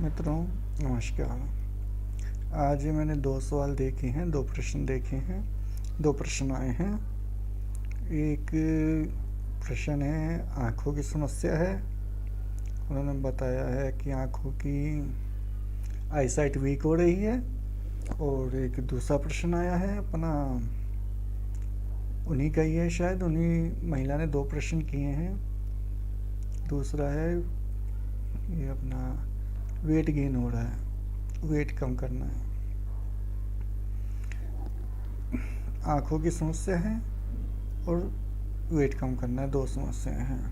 मित्रों, नमस्कार। आज मैंने 2 सवाल देखे हैं, 2 प्रश्न देखे हैं, 2 प्रश्न आए हैं। एक प्रश्न है, आँखों की समस्या है। उन्होंने बताया है कि आँखों की आईसाइट वीक हो रही है। और एक दूसरा प्रश्न आया है अपना, उन्हीं का ही है शायद, उन्हीं महिला ने 2 प्रश्न किए हैं। दूसरा है ये अपना वेट गेन हो रहा है, वेट कम करना है। आँखों की समस्या है और वेट कम करना है, 2 समस्याएं हैं।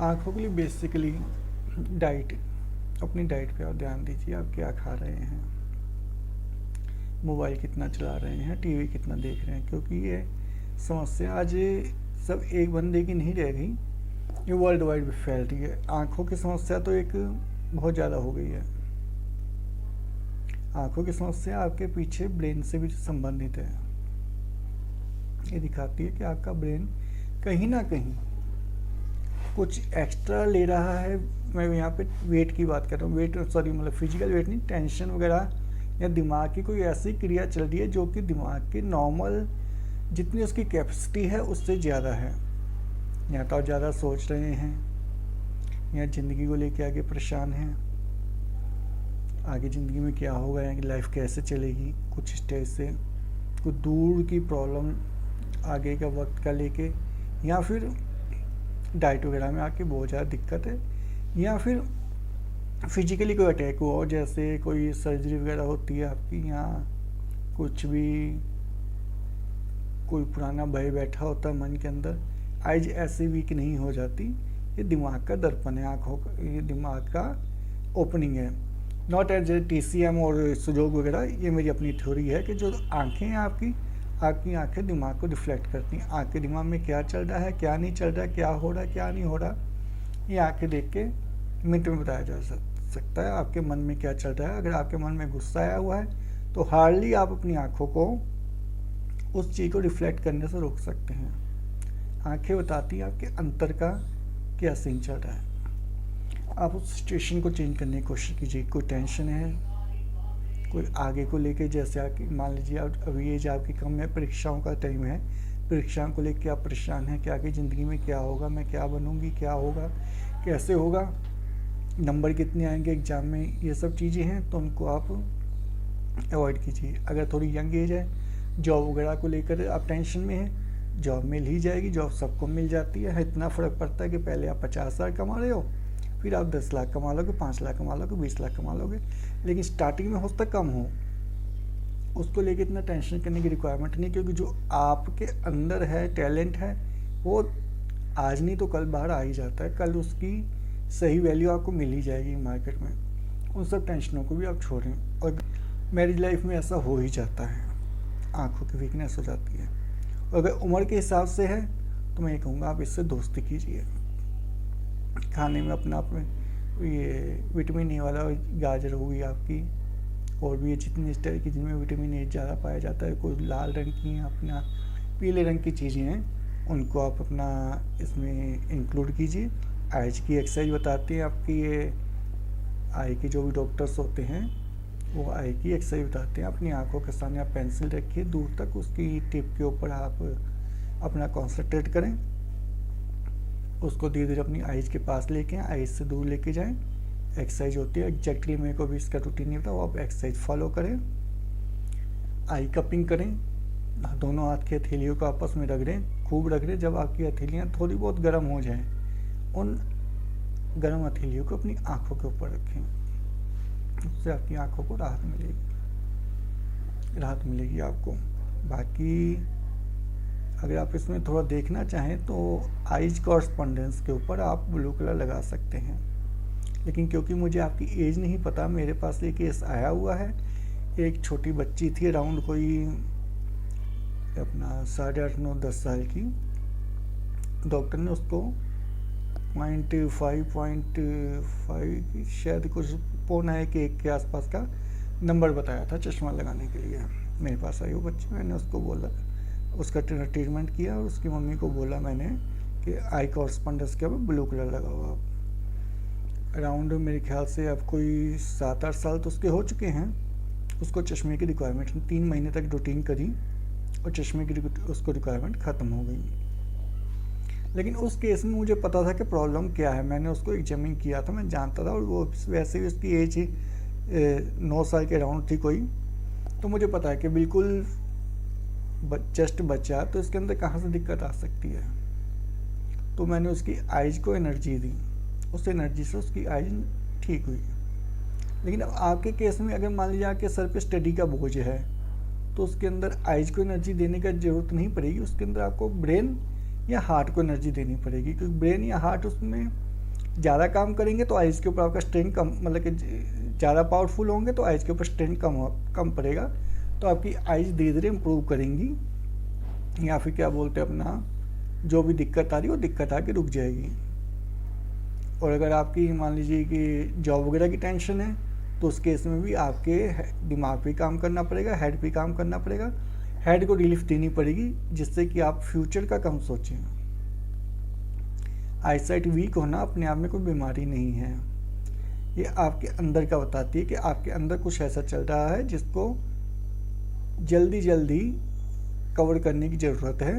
आँखों के लिए बेसिकली डाइट, अपनी डाइट पे आप ध्यान दीजिए। आप क्या खा रहे हैं, मोबाइल कितना चला रहे हैं, टीवी कितना देख रहे हैं, क्योंकि ये समस्या आज सब एक बंदे की नहीं रह गई, ये वर्ल्ड वाइड भी फैल रही है। आँखों की समस्या तो एक बहुत ज़्यादा हो गई है। आँखों की समस्या आपके पीछे ब्रेन से भी संबंधित है। ये दिखाती है कि आपका ब्रेन कहीं ना कहीं कुछ एक्स्ट्रा ले रहा है। मैं यहाँ पे वेट की बात कर रहा हूँ, वेट सॉरी मतलब फिजिकल वेट नहीं, टेंशन वगैरह या दिमाग की कोई ऐसी क्रिया चल रही है जो कि दिमाग के नॉर्मल जितनी उसकी कैपेसिटी है उससे ज़्यादा है। या तो आप ज़्यादा सोच रहे हैं, या ज़िंदगी को लेके आगे परेशान हैं, आगे ज़िंदगी में क्या होगा, या कि लाइफ कैसे चलेगी, कुछ स्टेज से कुछ दूर की प्रॉब्लम आगे का वक्त का लेके, या फिर डाइट वगैरह में आके बहुत ज़्यादा दिक्कत है, या फिर फिजिकली कोई अटैक हुआ, जैसे कोई सर्जरी वगैरह होती है आपकी, यहाँ कुछ भी कोई पुराना भय बैठा होता है मन के अंदर। आइज ऐसे वीक नहीं हो जाती, ये दिमाग का दर्पण है, आँखों का, ये दिमाग का ओपनिंग है। नॉट एज ए TCM और सुजोग वगैरह, ये मेरी अपनी थ्योरी है कि जो आँखें हैं आपकी आँखें दिमाग को रिफ्लेक्ट करती हैं। आपके दिमाग में क्या चल रहा है, क्या नहीं चल रहा है, क्या हो रहा है, क्या नहीं हो रहा, ये आँखें देख के मिनट में बताया जा सकता है। आपके मन में क्या चल रहा है। अगर आपके मन में गुस्सा आया हुआ है तो हार्डली आप अपनी आँखों को उस चीज़ को रिफ्लेक्ट करने से रोक सकते हैं। आँखें बताती हैं आपके अंतर का क्या सीन चल रहा है। आप उस सिचुएशन को चेंज करने की कोशिश कीजिए। कोई टेंशन है, कोई आगे को लेके, जैसे आपकी मान लीजिए अभी एज आपकी कम है, परीक्षाओं का टाइम है, परीक्षाओं को लेके आप परेशान हैं कि आगे ज़िंदगी में क्या होगा, मैं क्या बनूंगी, क्या होगा, कैसे होगा, नंबर कितने आएंगे एग्ज़ाम में, ये सब चीज़ें हैं, तो उनको आप अवॉइड कीजिए। अगर थोड़ी यंग एज है, जॉब वगैरह को लेकर आप टेंशन में हैं, जॉब मिल ही जाएगी, जॉब सबको मिल जाती है। इतना फ़र्क पड़ता है कि पहले आप 50,000 कमा रहे हो, फिर आप 10 लाख कमा लोगे, 5 लाख कमा लोगे, 20 लाख कमा लोगे, लेकिन स्टार्टिंग में हो सकता कम हो। उसको लेके इतना टेंशन करने की रिक्वायरमेंट नहीं, क्योंकि जो आपके अंदर है, टैलेंट है, वो आज नहीं तो कल बाहर आ ही जाता है। कल उसकी सही वैल्यू आपको मिल ही जाएगी मार्केट में। उन सब टेंशनों को भी आप छोड़ें। और मैरिज लाइफ में ऐसा हो ही जाता है, आँखों की वीकनेस हो जाती है। और अगर उम्र के हिसाब से है तो मैं ये कहूँगा आप इससे दोस्ती कीजिए। खाने में अपना ये विटामिन ए वाला गाजर होगी आपकी, और भी ये जितनी इस तरह की जिनमें विटामिन ए ज़्यादा पाया जाता है, कोई लाल रंग की अपना पीले रंग की चीज़ें हैं, उनको आप अपना इसमें इंक्लूड कीजिए। आइज की एक्सरसाइज बताते हैं आपकी, ये आई के जो भी डॉक्टर्स होते हैं वो आई की एक्सरसाइज बताते हैं। अपनी आँखों के सामने आप पेंसिल रखिए, दूर तक उसकी टिप के ऊपर आप अपना कॉन्सेंट्रेट करें, उसको धीरे धीरे अपनी आइज के पास लेके आएं, आइज से दूर लेके जाएं। एक्सरसाइज होती है, एग्जैक्टली मेरे को भी इसका रूटीन नहीं पता, वो आप एक्सरसाइज फॉलो करें। आई कपिंग करें, दोनों हाथ की हथेलियों को आपस में रगड़ें, खूब रगड़ें। जब आपकी हथेलियाँ थोड़ी बहुत गर्म हो जाएं, उन गर्म हथेलियों को अपनी आँखों के ऊपर रखें, उससे आपकी आँखों को राहत मिलेगी आपको। बाकी अगर आप इसमें थोड़ा देखना चाहें तो आइज कॉरस्पॉन्डेंस के ऊपर आप ब्लू कलर लगा सकते हैं। लेकिन क्योंकि मुझे आपकी एज नहीं पता, मेरे पास ये केस आया हुआ है। एक छोटी बच्ची थी, अराउंड कोई अपना 8.5-9-10 साल की। डॉक्टर ने उसको 0.5 शायद कुछ 0.1 के आसपास का नंबर बताया था चश्मा लगाने के लिए। मेरे पास आई वो बच्ची, मैंने उसको बोला, उसका ट्रीटमेंट किया, और उसकी मम्मी को बोला मैंने कि आई कॉरस्पॉन्डेंस के ऊपर ब्लू कलर लगाओ आप। अराउंड मेरे ख्याल से अब कोई 7-8 साल तो उसके हो चुके हैं। उसको चश्मे की रिक्वायरमेंट 3 महीने तक रूटीन करी और चश्मे की उसको रिक्वायरमेंट ख़त्म हो गई। लेकिन उस केस में मुझे पता था कि प्रॉब्लम क्या है, मैंने उसको एग्जामिन किया था, मैं जानता था। और वो वैसे भी उसकी एज 9 साल के अराउंड थी कोई, तो मुझे पता है कि बिल्कुल जस्ट बच्चा, तो इसके अंदर कहाँ से दिक्कत आ सकती है। तो मैंने उसकी आइज को एनर्जी दी, उस एनर्जी से उसकी आइज ठीक हुई। लेकिन अब आपके केस में अगर मान लीजिए आपके सर पे स्टडी का बोझ है, तो उसके अंदर आइज को एनर्जी देने का ज़रूरत नहीं पड़ेगी, उसके अंदर आपको ब्रेन या हार्ट को एनर्जी देनी पड़ेगी। क्योंकि ब्रेन या हार्ट उसमें ज़्यादा काम करेंगे तो आइज के ऊपर आपका स्ट्रेन कम, मतलब कि ज़्यादा पावरफुल होंगे तो आइज के ऊपर स्ट्रेन कम पड़ेगा, तो आपकी आइज धीरे धीरे इम्प्रूव करेंगी। या फिर क्या बोलते हैं, अपना जो भी दिक्कत आ रही है वो दिक्कत आके रुक जाएगी। और अगर आपकी मान लीजिए कि जॉब वगैरह की टेंशन है, तो उस केस में भी आपके दिमाग पे काम करना पड़ेगा, हेड पे काम करना पड़ेगा, हेड को रिलीफ देनी पड़ेगी, जिससे कि आप फ्यूचर का कम सोचें। आईसाइट वीक होना अपने आप में कोई बीमारी नहीं है, ये आपके अंदर का बताती है कि आपके अंदर कुछ ऐसा चल रहा है जिसको जल्दी कवर करने की ज़रूरत है,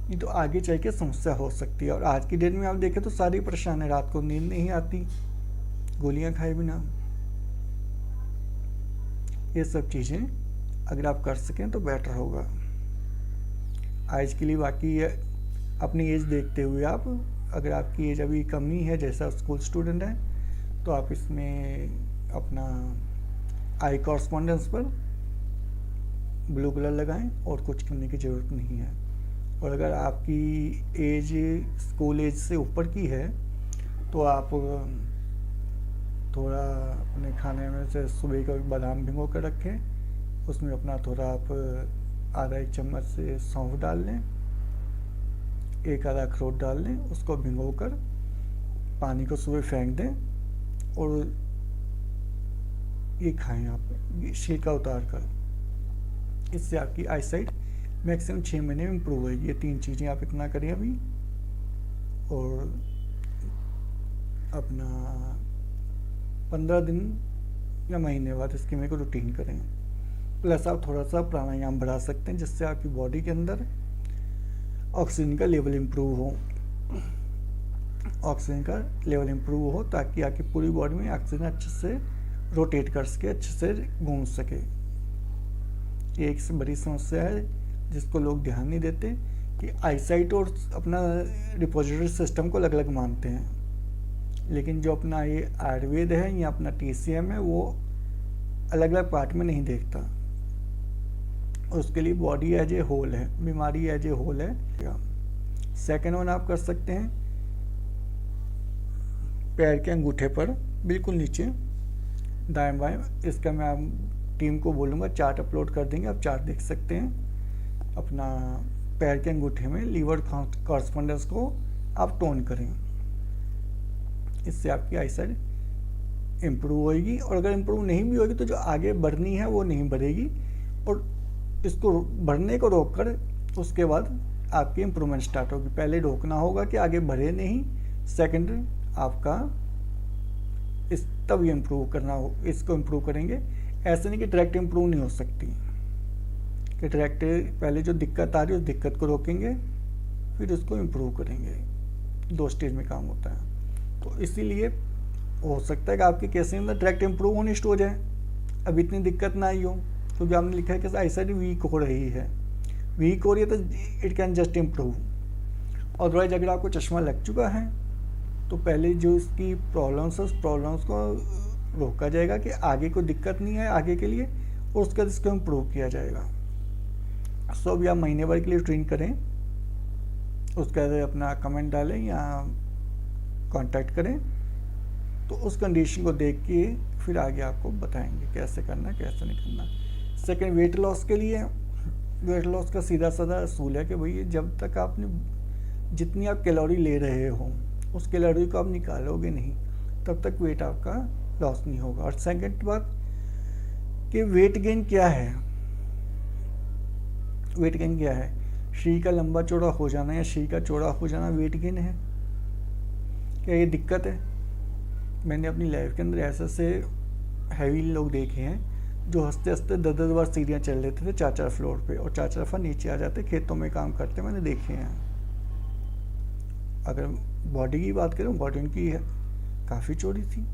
नहीं तो आगे चल के समस्या हो सकती है। और आज की डेट में आप देखें तो सारी परेशान है, रात को नींद नहीं आती, गोलियां खाए बिना। ये सब चीज़ें अगर आप कर सकें तो बेटर होगा। आज के लिए बाकी अपनी एज देखते हुए आप, अगर आपकी एज अभी कम ही है, जैसा स्कूल स्टूडेंट है, तो आप इसमें अपना आई कॉरस्पॉन्डेंस पर ब्लू कलर लगाएं और कुछ करने की ज़रूरत नहीं है। और अगर आपकी एज स्कूल एज से ऊपर की है, तो आप थोड़ा अपने खाने में से सुबह का बादाम भिगो कर रखें, उसमें अपना थोड़ा आप आधा 1 चम्मच से सौंफ डाल लें, 1 आधा अखरोट डाल लें, उसको भिगो कर पानी को सुबह फेंक दें और ये खाएं आप छिलका उतार कर। इससे आपकी आईसाइट मैक्सिमम 6 महीने में इम्प्रूव होगी। ये 3 चीज़ें आप इतना करें अभी, और अपना 15 दिन या महीने बाद इसकी मेरे को रूटीन करें। प्लस आप थोड़ा सा प्राणायाम बढ़ा सकते हैं, जिससे आपकी बॉडी के अंदर ऑक्सीजन का लेवल इम्प्रूव हो, ऑक्सीजन का लेवल इम्प्रूव हो, ताकि आपकी पूरी बॉडी में ऑक्सीजन अच्छे से रोटेट कर सके, अच्छे से घूम सके। ये एक बड़ी समस्या है जिसको लोग ध्यान नहीं देते कि आईसाइट और अपना रिपोजिटरी सिस्टम को अलग अलग मानते हैं। लेकिन जो अपना ये आयुर्वेद है या अपना TCM है, वो अलग अलग पार्ट में नहीं देखता। उसके लिए बॉडी एज ए होल है, बीमारी एज ए होल है। सेकेंड वन आप कर सकते हैं पैर के अंगूठे पर बिल्कुल नीचे दाएं बाएं। इसका मैं आप टीम को बोलूँगा चार्ट अपलोड कर देंगे, आप चार्ट देख सकते हैं। अपना पैर के अंगूठे में लीवर कॉरस्पॉन्डेंस को आप टोन करें, इससे आपकी आईसाइट इम्प्रूव होएगी। और अगर इम्प्रूव नहीं भी होगी तो जो आगे बढ़नी है वो नहीं बढ़ेगी, और इसको बढ़ने को रोक कर उसके बाद आपकी इम्प्रूवमेंट स्टार्ट होगी। पहले रोकना होगा कि आगे बढ़े नहीं, सेकंड आपका तब ये इम्प्रूव करना हो, इसको इम्प्रूव करेंगे। ऐसे नहीं कि डायरेक्ट इम्प्रूव नहीं हो सकती, कि डायरेक्ट पहले जो दिक्कत आ रही है उस दिक्कत को रोकेंगे, फिर उसको इम्प्रूव करेंगे। 2 स्टेज में काम होता है। तो इसीलिए हो सकता है कि आपके केस के अंदर डायरेक्ट इम्प्रूव होनी शुरू हो जाए, अब इतनी दिक्कत ना आई हो, क्योंकि तो आपने लिखा है कि आईसाइट वीक हो रही है, वीक हो रही है तो it can just improve. Otherwise अगर आपको चश्मा लग चुका है तो पहले जो इसकी प्रॉब्लम्स है उस प्रॉब्लम्स को रोका जाएगा कि आगे कोई दिक्कत नहीं है आगे के लिए, और उसके बाद इसको इम्प्रूव किया जाएगा। सो अभी आप महीने भर के लिए ट्रेन करें, उसके बाद अपना कमेंट डालें या कांटेक्ट करें, तो उस कंडीशन को देख के फिर आगे आपको बताएंगे कैसे करना कैसे नहीं करना। सेकंड, वेट लॉस के लिए, वेट लॉस का सीधा साधा असूल है कि भाई जब तक आपने जितनी आप कैलोरी ले रहे हो उस कैलोरी को आप निकालोगे नहीं, तब तक वेट आपका लॉस नहीं होगा। और सेकंड बात कि वेट गेन क्या है, वेट गेन क्या है? शरीर का लंबा चौड़ा हो जाना या शरीर का चौड़ा हो जाना वेट गेन है? क्या ये दिक्कत है? मैंने अपनी लाइफ के अंदर ऐसे से हैवी लोग देखे हैं जो हंसते हंसते 10-10 बार सीढ़ियाँ चढ़ लेते थे 4-4 फ्लोर पे, और 4-4 दफा नीचे आ जाते, खेतों में काम करते मैंने देखे हैं। अगर बॉडी की बात करें, बॉडी उनकी काफ़ी चौड़ी थी,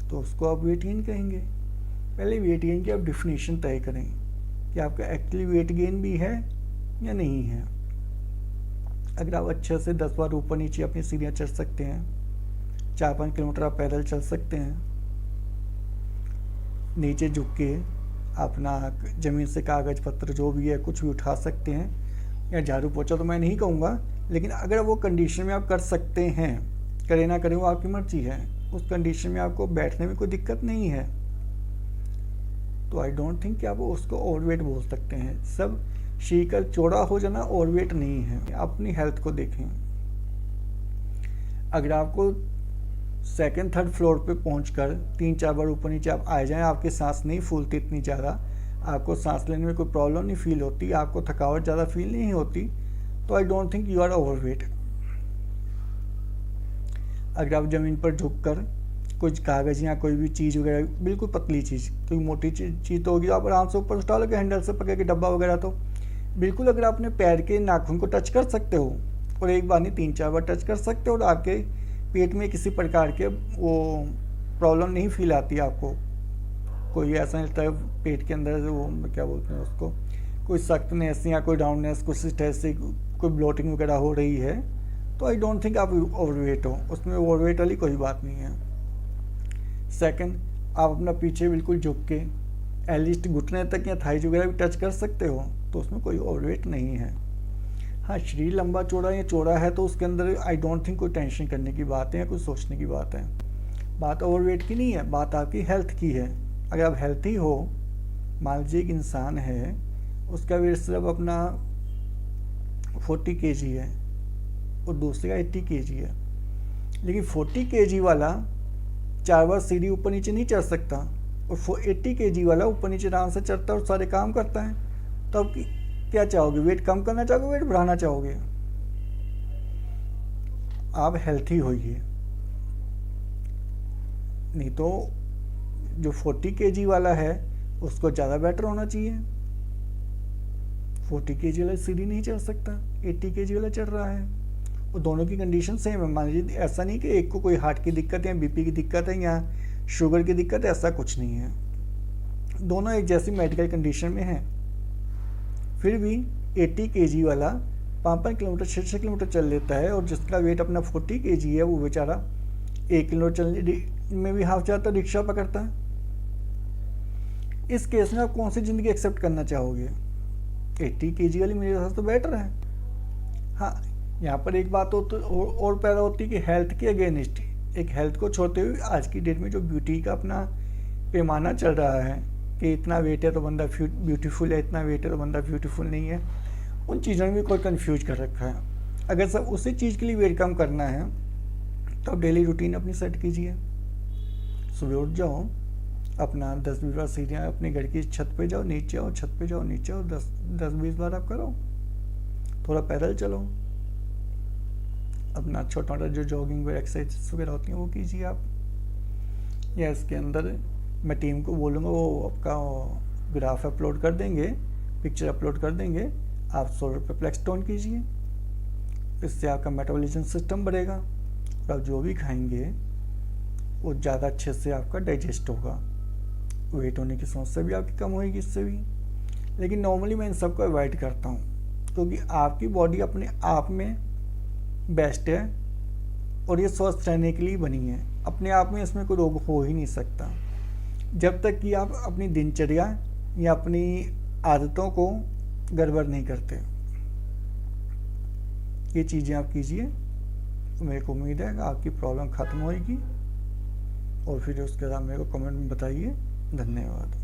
तो उसको आप वेट गेन कहेंगे। पहले वेट गेन की आप डिफिनीशन तय करें कि आपका एक्चुअली वेट गेन भी है या नहीं है। अगर आप अच्छे से 10 बार ऊपर नीचे अपनी सीढ़ियाँ चढ़ सकते हैं, 4-5 किलोमीटर आप पैदल चल सकते हैं, नीचे झुक के अपना ज़मीन से कागज़ पत्र जो भी है कुछ भी उठा सकते हैं, या झाड़ू पोछा तो मैं नहीं कहूँगा, लेकिन अगर वो कंडीशन में आप कर सकते हैं, करें ना करें वो आपकी मर्जी है, उस कंडीशन में आपको बैठने में कोई दिक्कत नहीं है, तो आई डोंट थिंक कि आप उसको ओवरवेट बोल सकते हैं। सब शीकर चौड़ा हो जाना ओवरवेट नहीं है। अपनी हेल्थ को देखें। अगर आपको सेकंड थर्ड फ्लोर पे पहुंचकर 3-4 बार ऊपर नीचे आप आ जाएं, आपकी सांस नहीं फूलती इतनी ज़्यादा, आपको सांस लेने में कोई प्रॉब्लम नहीं फील होती, आपको थकावट ज़्यादा फील नहीं होती, तो I don't think you are overweight. अगर आप ज़मीन पर झुककर कुछ कागज़ या कोई भी चीज़ वगैरह, बिल्कुल पतली चीज़, कोई मोटी चीज़ तो होगी आप आराम से ऊपर उठा लोगे हैंडल से पकड़ के, डब्बा वगैरह तो बिल्कुल। अगर आपने पैर के नाखून को टच कर सकते हो, और एक बार नहीं 3-4 बार टच कर सकते हो, और आपके पेट में किसी प्रकार के वो प्रॉब्लम नहीं फील आती आपको, कोई ऐसा नहीं लगता है पेट के अंदर वो क्या बोलते हैं उसको, कोई सख्तनेस या कोई डाउननेस, कुछ इस तरह से कोई ब्लोटिंग वगैरह हो रही है, तो आई डोंट थिंक आप ओवरवेट हो। उसमें ओवरवेट वाली कोई बात नहीं है। सेकंड, आप अपना पीछे बिल्कुल झुक के एटलीस्ट घुटने तक या थाई वगैरह भी टच कर सकते हो, तो उसमें कोई ओवरवेट नहीं है। हाँ, शरीर लंबा चौड़ा या चौड़ा है तो उसके अंदर आई डोंट थिंक कोई टेंशन करने की बात है या कुछ सोचने की बात है। बात ओवरवेट की नहीं है, बात आपकी हेल्थ की है। अगर आप हेल्थी हो, मान लीजिए एक इंसान है, उसका वेट सिर्फ अपना 40 kg है और दूसरे का 80 kg है, लेकिन 40 kg वाला 4 बार सीढ़ी ऊपर नीचे नहीं चढ़ सकता, और 80 kg वाला ऊपर नीचे आराम से चढ़ता है और सारे काम करता है। तो आप क्या चाहोगे, वेट कम करना चाहोगे, वेट बढ़ाना चाहोगे? आप हेल्थी होइए, नहीं तो जो 40 kg वाला है उसको ज़्यादा बेटर होना चाहिए। 40 kg वाला सीढ़ी नहीं चढ़ सकता, 80 kg वाला चढ़ रहा है, और दोनों की कंडीशन सेम है। मान लीजिए ऐसा नहीं कि एक को कोई हार्ट की दिक्कत है, बीपी की दिक्कत है या शुगर की दिक्कत है, ऐसा कुछ नहीं है। दोनों एक जैसी मेडिकल कंडीशन में हैं। फिर भी 80 kg वाला 5-5 किलोमीटर 6-6 किलोमीटर चल लेता है, और जिसका वेट अपना 40 kg है वो बेचारा 1 किलोमीटर चलने में भी हाफ जाता, रिक्शा पकड़ता है। इस केस में आप कौन सी ज़िंदगी एक्सेप्ट करना चाहोगे? 80 kg वाली मेरे हिसाब से तो बेटर है। हाँ, यहाँ पर एक बात और पैदा होती है कि हेल्थ के अगेंस्ट, एक हेल्थ को छोड़ते हुए आज की डेट में जो ब्यूटी का अपना पैमाना चल रहा है कि इतना वेट है तो बंदा ब्यूटीफुल है, इतना वेट है तो बंदा ब्यूटीफुल नहीं है, उन चीज़ों में भी कोई कंफ्यूज कर रखा है। अगर सब उसी चीज़ के लिए वेट कम करना है तो आप डेली रूटीन अपनी सेट कीजिए। सुबह उठ जाओ, अपना 10-20 बार सीढ़ियाँ अपने घर की छत पे जाओ, नीचे आओ, छत पे जाओ, नीचे आओ, 10-20 बार आप करो। थोड़ा पैदल चलो, अपना छोटा मोटा जो जॉगिंग वगैरह एक्सरसाइज वगैरह होती हैं वो कीजिए आप। या इसके अंदर मैं टीम को बोलूँगा वो आपका ग्राफ अपलोड कर देंगे, पिक्चर अपलोड कर देंगे, आप सोलर परप्लेक्स टोन कीजिए, इससे आपका मेटाबॉलिज्म सिस्टम बढ़ेगा, और आप जो भी खाएंगे वो ज़्यादा अच्छे से आपका डाइजेस्ट होगा, वेट होने की समस्या भी आपकी कम होगी इससे भी। लेकिन नॉर्मली मैं इन सबको अवॉइड करता हूँ, क्योंकि आपकी बॉडी अपने आप में बेस्ट है और ये स्वस्थ रहने के लिए बनी है। अपने आप में इसमें कोई रोग हो ही नहीं सकता जब तक कि आप अपनी दिनचर्या या अपनी आदतों को गड़बड़ नहीं करते। ये चीज़ें आप कीजिए, तो मेरे को उम्मीद है कि आपकी प्रॉब्लम ख़त्म होएगी, और फिर उसके बाद मेरे को कमेंट में बताइए। धन्यवाद।